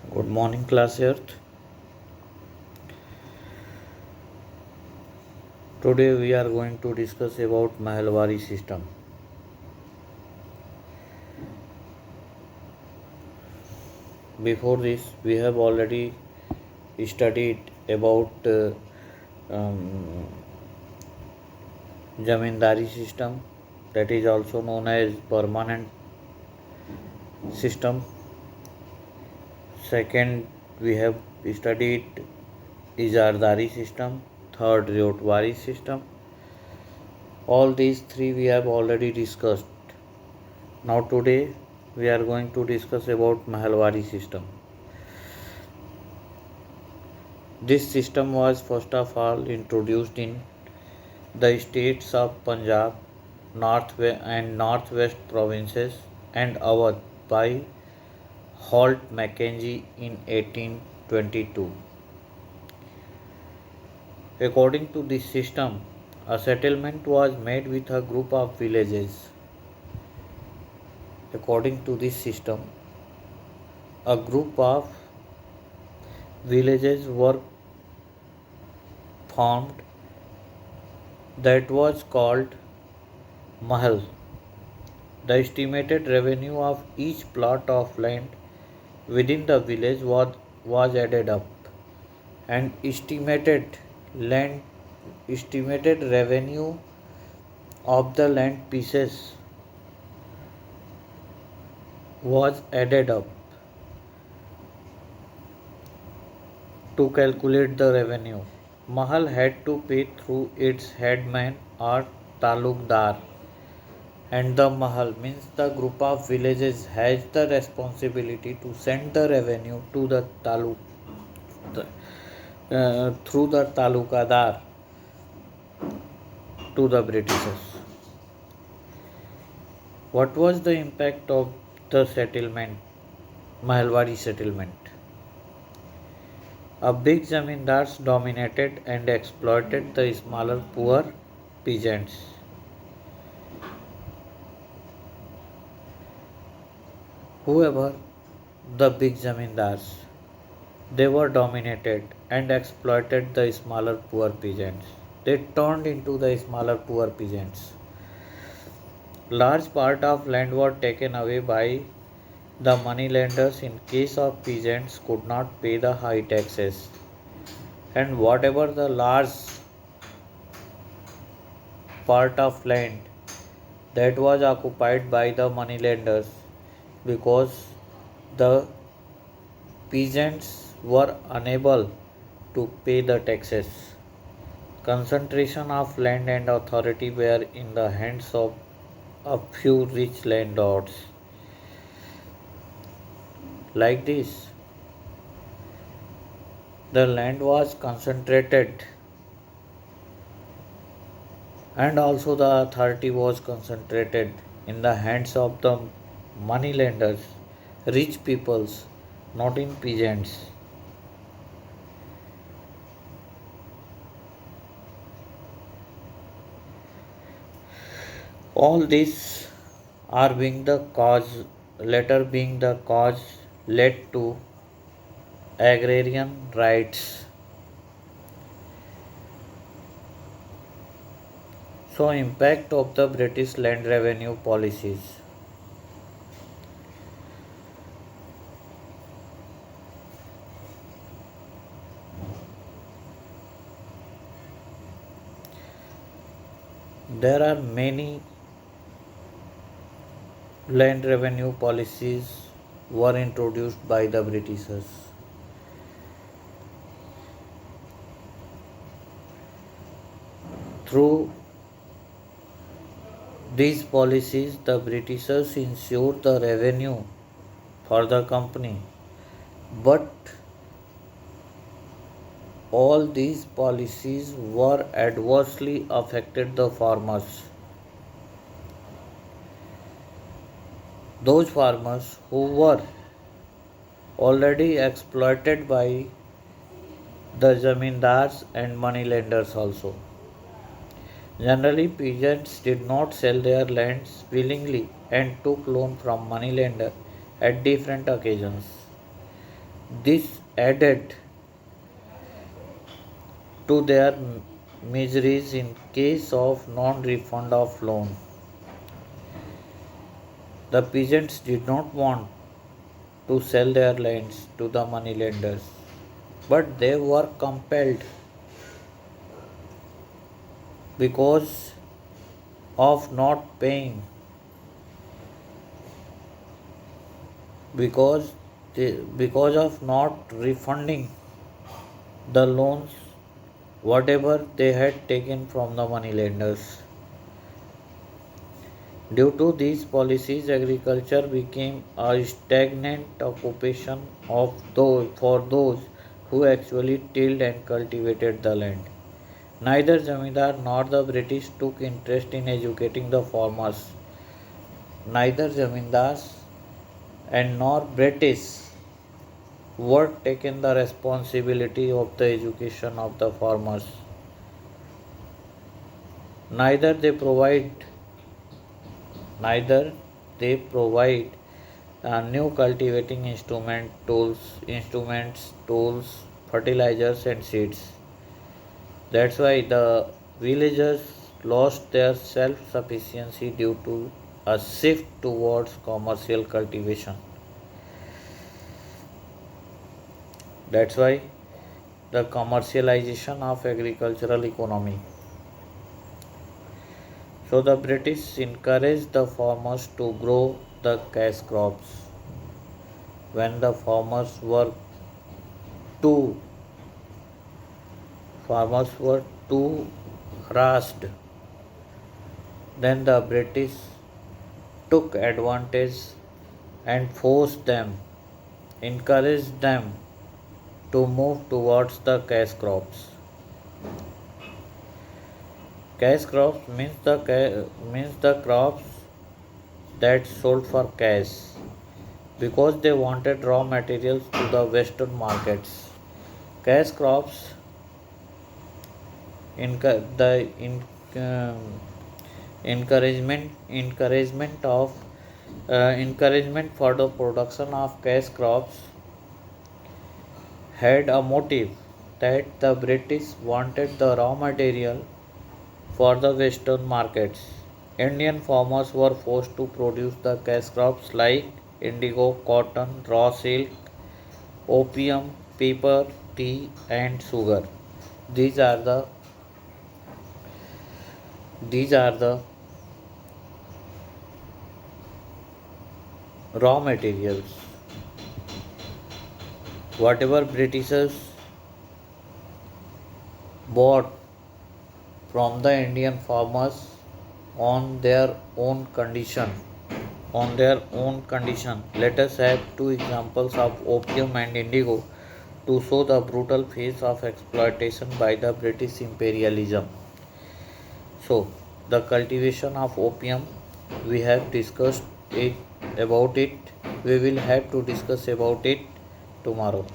Good morning, class Earth. Today we are going to discuss about Mahalwari system. Before this, we have already studied about um, Zamindari system, that is also known as permanent system. Second, we have studied Ijardari system. Third, Ryotwari system. All these three we have already discussed. Now today we are going to discuss about Mahalwari system. This system was first of all introduced in the states of Punjab, North and Northwest provinces and Awadh by Holt Mackenzie in 1822. According to this system, a settlement was made with a group of villages. According to this system, a group of villages were formed that was called Mahal. The estimated revenue of each plot of land within the village was added up, and land estimated revenue of the land pieces was added up to calculate the revenue. Mahal had to pay through its headman or talukdar, and the Mahal means the group of villages has the responsibility to send the revenue to the through the talukadar to the Britishers. What was the impact of the settlement, Mahalwari settlement? A big zamindars dominated and exploited the smaller poor peasants. Whoever the big zamindars, they were dominated and exploited the smaller poor peasants. They turned into the smaller poor peasants. Large part of land was taken away by the moneylenders in case of peasants could not pay the high taxes. And whatever the large part of land that was occupied by the moneylenders because the peasants were unable to pay the taxes. Concentration of land and authority were in the hands of a few rich landlords. Like this, the land was concentrated and also the authority was concentrated in the hands of the moneylenders, rich peoples, not in peasants. All these are being the cause, later being the cause led to agrarian rights. So, impact of the British land revenue policies. There are many land revenue policies were introduced by the Britishers. Through these policies, the Britishers ensured the revenue for the company, but all these policies were adversely affected the farmers. Those farmers who were already exploited by the zamindars and moneylenders also. Generally, peasants did not sell their lands willingly and took loan from moneylender at different occasions. This added to their miseries in case of non-refund of loan. The peasants did not want to sell their lands to the moneylenders, but they were compelled because of not paying, because because of not refunding the loans whatever they had taken from the moneylenders. Due to these policies, agriculture became a stagnant occupation for those who actually tilled and cultivated the land. Neither Zamindar nor the British took interest in educating the farmers. Neither Zamindars and nor British were taken the responsibility of the education of the farmers. Neither they provide neither they provide new cultivating instruments, tools, fertilizers, and seeds. That's why the villagers lost their self sufficiency due to a shift towards commercial cultivation. That's why the commercialization of agricultural economy. So the British encouraged the farmers to grow the cash crops. When the too farmers were too harassed, then the British took advantage and forced them, encouraged them to move towards the cash crops. Cash crops means the crops that sold for cash because they wanted raw materials to the western markets. Cash crops the um, encouragement for the production of cash crops had a motive that the British wanted the raw material for the western markets. Indian farmers were forced to produce the cash crops like indigo, cotton, raw silk, opium, paper, tea, and sugar. These are the these are the raw materials. Whatever Britishers bought from the Indian farmers on their own condition. On their own condition. Let us have two examples of opium and indigo to show the brutal phase of exploitation by the British imperialism. So, the cultivation of opium, we have discussed it about it. We will have to discuss about it tomorrow.